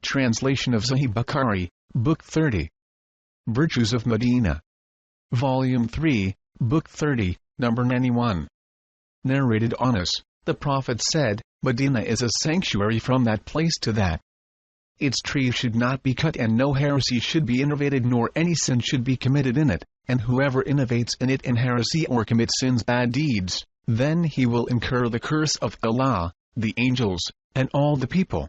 translation of Sahih Bukhari, Book 30. Virtues of Medina. Volume 3, Book 30, number 91. Narrated Anas, the Prophet said, Medina is a sanctuary from that place to that. Its trees should not be cut and no heresy should be innovated nor any sin should be committed in it, and whoever innovates in it in heresy or commits sins bad deeds, then he will incur the curse of Allah, the angels, and all the people.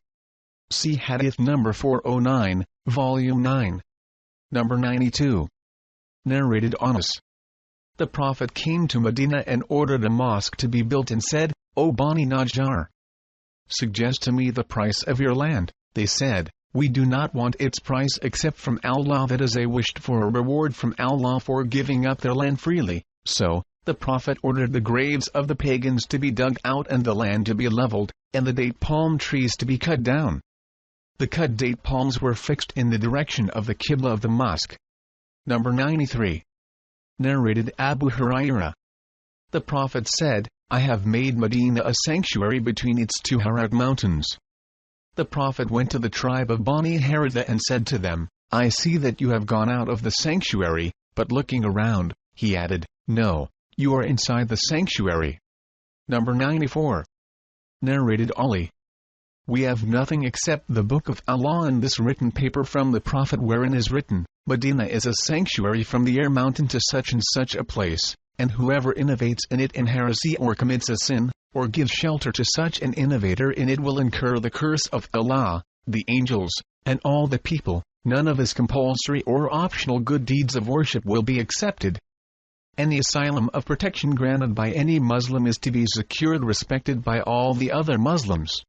See Hadith number 409, Volume 9. Number 92. Narrated Anas. The Prophet came to Medina and ordered a mosque to be built and said, O Bani Najjar, suggest to me the price of your land. They said, we do not want its price except from Allah, that is, they wished for a reward from Allah for giving up their land freely. So, the Prophet ordered the graves of the pagans to be dug out and the land to be leveled, and the date palm trees to be cut down. The cut date palms were fixed in the direction of the Qibla of the mosque. Number 93. Narrated Abu Hurairah. The Prophet said, I have made Medina a sanctuary between its two Harat mountains. The Prophet went to the tribe of Bani Haritha and said to them, I see that you have gone out of the sanctuary, but looking around, he added, no, you are inside the sanctuary. Number 94. Narrated Ali. We have nothing except the Book of Allah and this written paper from the Prophet wherein is written, Medina is a sanctuary from the air mountain to such and such a place, and whoever innovates in it in heresy or commits a sin, or gives shelter to such an innovator in it will incur the curse of Allah, the angels, and all the people. None of his compulsory or optional good deeds of worship will be accepted. Any asylum of protection granted by any Muslim is to be secured respected by all the other Muslims.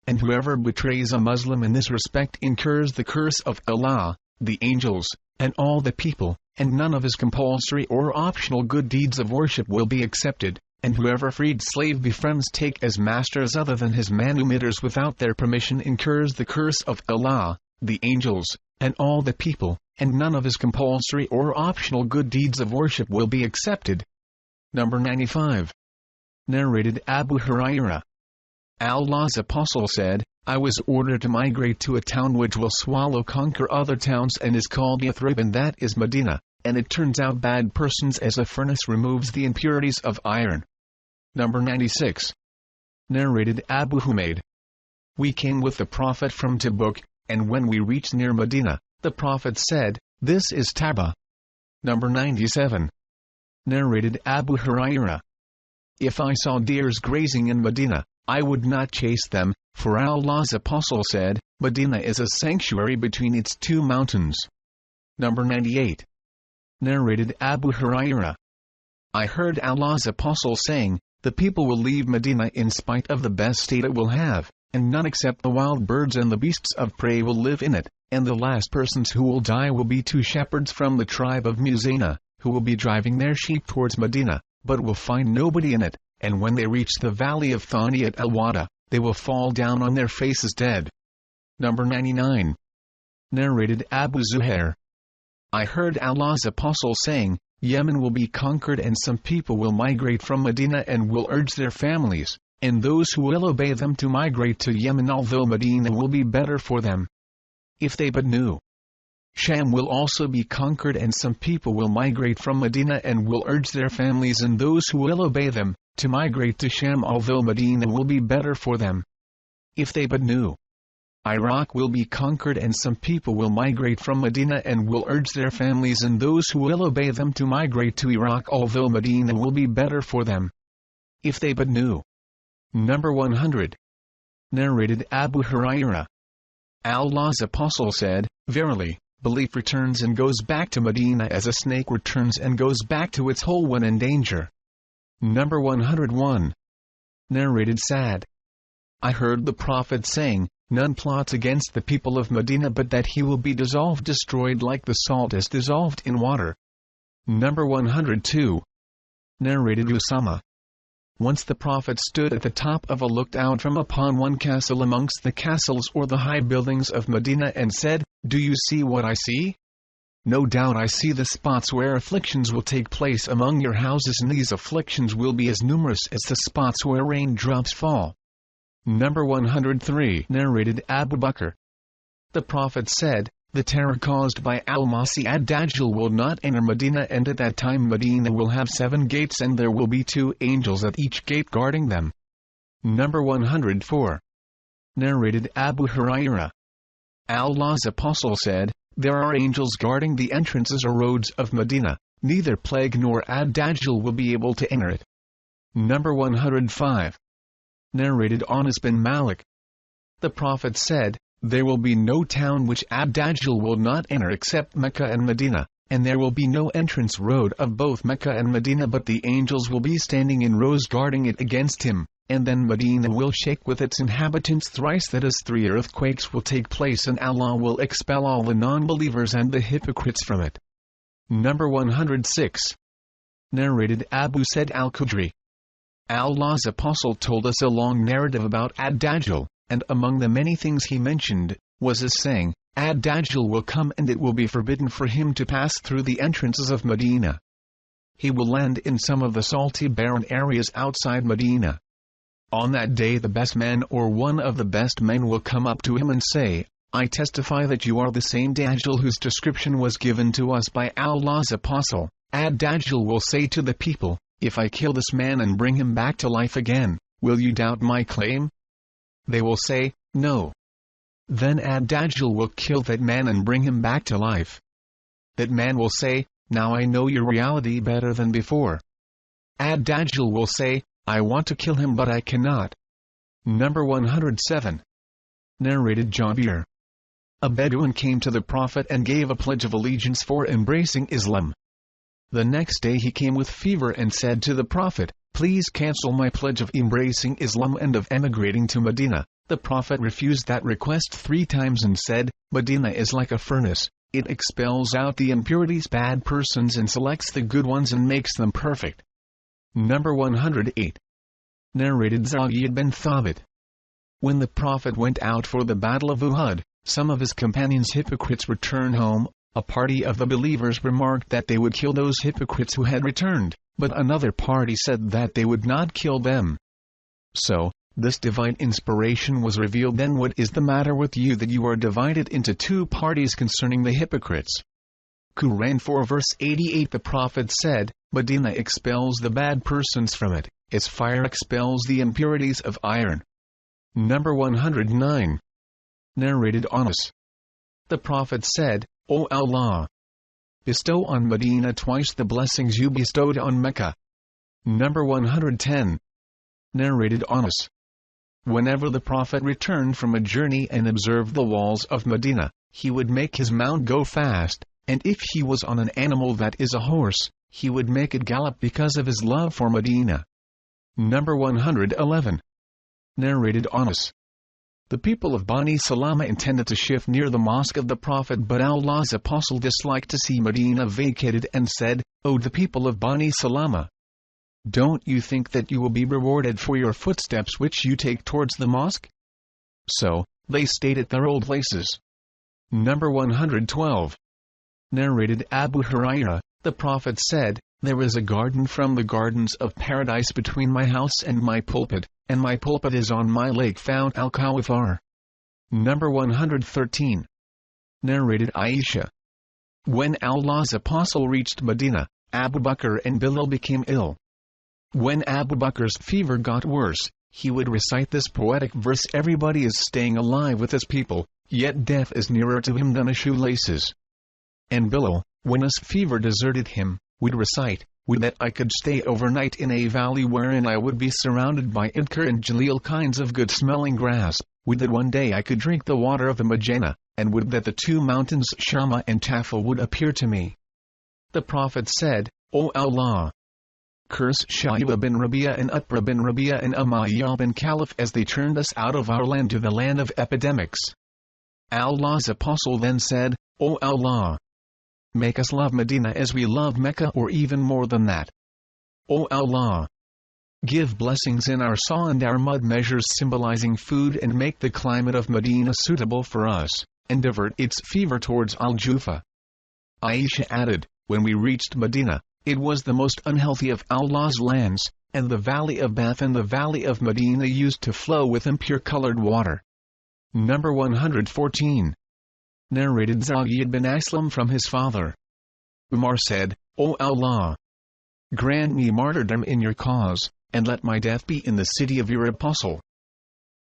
And whoever betrays a Muslim in this respect incurs the curse of Allah, the angels, and all the people, and none of his compulsory or optional good deeds of worship will be accepted, and whoever freed slave befriends take as masters other than his manumitters without their permission incurs the curse of Allah, the angels, and all the people, and none of his compulsory or optional good deeds of worship will be accepted. Number 95. Narrated Abu Hurairah. Allah's Apostle said, I was ordered to migrate to a town which will conquer other towns and is called Yathrib, and that is Medina, and it turns out bad persons as a furnace removes the impurities of iron. Number 96. Narrated Abu Humayd. We came with the Prophet from Tabuk, and when we reached near Medina, the Prophet said, this is Taba. Number 97. Narrated Abu Hurairah. If I saw deers grazing in Medina, I would not chase them, for Allah's Apostle said, Medina is a sanctuary between its two mountains. Number 98. Narrated Abu Hurairah. I heard Allah's Apostle saying, the people will leave Medina in spite of the best state it will have, and none except the wild birds and the beasts of prey will live in it, and the last persons who will die will be two shepherds from the tribe of Muzana, who will be driving their sheep towards Medina, but will find nobody in it. And when they reach the valley of Thaniyat al-Wada, they will fall down on their faces dead. Number 99. Narrated Abu Zuhair. I heard Allah's Apostle saying, Yemen will be conquered and some people will migrate from Medina and will urge their families, and those who will obey them to migrate to Yemen, although Medina will be better for them, if they but knew. Sham will also be conquered and some people will migrate from Medina and will urge their families and those who will obey them to migrate to Sham, although Medina will be better for them, if they but knew. Iraq will be conquered and some people will migrate from Medina and will urge their families and those who will obey them to migrate to Iraq, although Medina will be better for them, if they but knew. Number 100. Narrated Abu Hurairah. Allah's Apostle said, verily, belief returns and goes back to Medina as a snake returns and goes back to its hole when in danger. Number 101. Narrated Sa'd. I heard the Prophet saying, none plots against the people of Medina but that he will be destroyed like the salt is dissolved in water. Number 102. Narrated Usama. Once the Prophet stood at the top of a looked out from upon one castle amongst the castles or the high buildings of Medina and said, do you see what I see? No doubt I see the spots where afflictions will take place among your houses, and these afflictions will be as numerous as the spots where raindrops fall. Number 103. Narrated Abu Bakr. The Prophet said, "The terror caused by Al-Masih ad-Dajjal will not enter Medina, and at that time Medina will have 7 gates and there will be 2 angels at each gate guarding them." Number 104. Narrated Abu Hurairah. Allah's Apostle said, "There are angels guarding the entrances or roads of Medina. Neither plague nor ad-Dajjal will be able to enter it." Number 105. Narrated Anas bin Malik. The Prophet said, "There will be no town which ad-Dajjal will not enter except Mecca and Medina, and there will be no entrance road of both Mecca and Medina but the angels will be standing in rows guarding it against him, and then Medina will shake with its inhabitants thrice, that is 3 earthquakes will take place, and Allah will expel all the non-believers and the hypocrites from it." Number 106. Narrated Abu Said al-Khudri. Allah's Apostle told us a long narrative about ad-Dajjal, and among the many things he mentioned, was his saying, "Ad-Dajjal will come and it will be forbidden for him to pass through the entrances of Medina. He will land in some of the salty barren areas outside Medina. On that day the best man or one of the best men will come up to him and say, 'I testify that you are the same Dajjal whose description was given to us by Allah's Apostle.' Ad-Dajjal will say to the people, 'If I kill this man and bring him back to life again, will you doubt my claim?' They will say, 'No.' Then ad-Dajjal will kill that man and bring him back to life. That man will say, 'Now I know your reality better than before.' Ad-Dajjal will say, 'I want to kill him but I cannot.' Number 107. Narrated Jabir. A Bedouin came to the Prophet and gave a pledge of allegiance for embracing Islam. The next day he came with fever and said to the Prophet, "Please cancel my pledge of embracing Islam and of emigrating to Medina." The Prophet refused that request 3 times and said, "Medina is like a furnace, it expels out the impurities, bad persons, and selects the good ones and makes them perfect." Number 108. Narrated Zayd bin Thabit. When the Prophet went out for the battle of Uhud, some of his companions hypocrites returned home. A party of the believers remarked that they would kill those hypocrites who had returned, but another party said that they would not kill them. So, this divine inspiration was revealed. Then what is the matter with you that you are divided into 2 parties concerning the hypocrites? Quran 4 verse 88. The Prophet said, "Medina expels the bad persons from it, its fire expels the impurities of iron." Number 109. Narrated Anas. The Prophet said, "O Allah, bestow on Medina twice the blessings you bestowed on Mecca." Number 110. Narrated Anas. Whenever the Prophet returned from a journey and observed the walls of Medina, he would make his mount go fast, and if he was on an animal that is a horse, he would make it gallop because of his love for Medina. Number 111. Narrated Anas. The people of Bani Salama intended to shift near the mosque of the Prophet, but Allah's Apostle disliked to see Medina vacated and said, "O the people of Bani Salama, don't you think that you will be rewarded for your footsteps which you take towards the mosque?" So, they stayed at their old places. Number 112. Narrated Abu Hurairah. The Prophet said, "There is a garden from the gardens of paradise between my house and my pulpit, and my pulpit is on my lake found Al-Kawthar." Number 113. Narrated Aisha. When Allah's Apostle reached Medina, Abu Bakr and Bilal became ill. When Abu Bakr's fever got worse, he would recite this poetic verse: "Everybody is staying alive with his people, yet death is nearer to him than a shoelaces." And Bilal, when his fever deserted him, would recite, "Would that I could stay overnight in a valley wherein I would be surrounded by Idkar and Jalil, kinds of good-smelling grass. Would that one day I could drink the water of the Madinah, and would that the 2 mountains Shama and Tafel would appear to me." The Prophet said, "O Allah, curse Shaiba bin Rabi'a and Utbah bin Rabi'a and Umayyah bin Khalaf, as they turned us out of our land to the land of epidemics." Allah's Apostle then said, "O Allah, make us love Medina as we love Mecca, or even more than that. O Allah, give blessings in our saw and our mud measures symbolizing food, and make the climate of Medina suitable for us, and divert its fever towards Al-Jufa." Aisha added, "When we reached Medina, it was the most unhealthy of Allah's lands, and the valley of Bath and the valley of Medina used to flow with impure colored water." Number 114. Narrated Zayd bin Aslam from his father. Umar said, O Allah! Grant me martyrdom in your cause, and let my death be in the city of your apostle.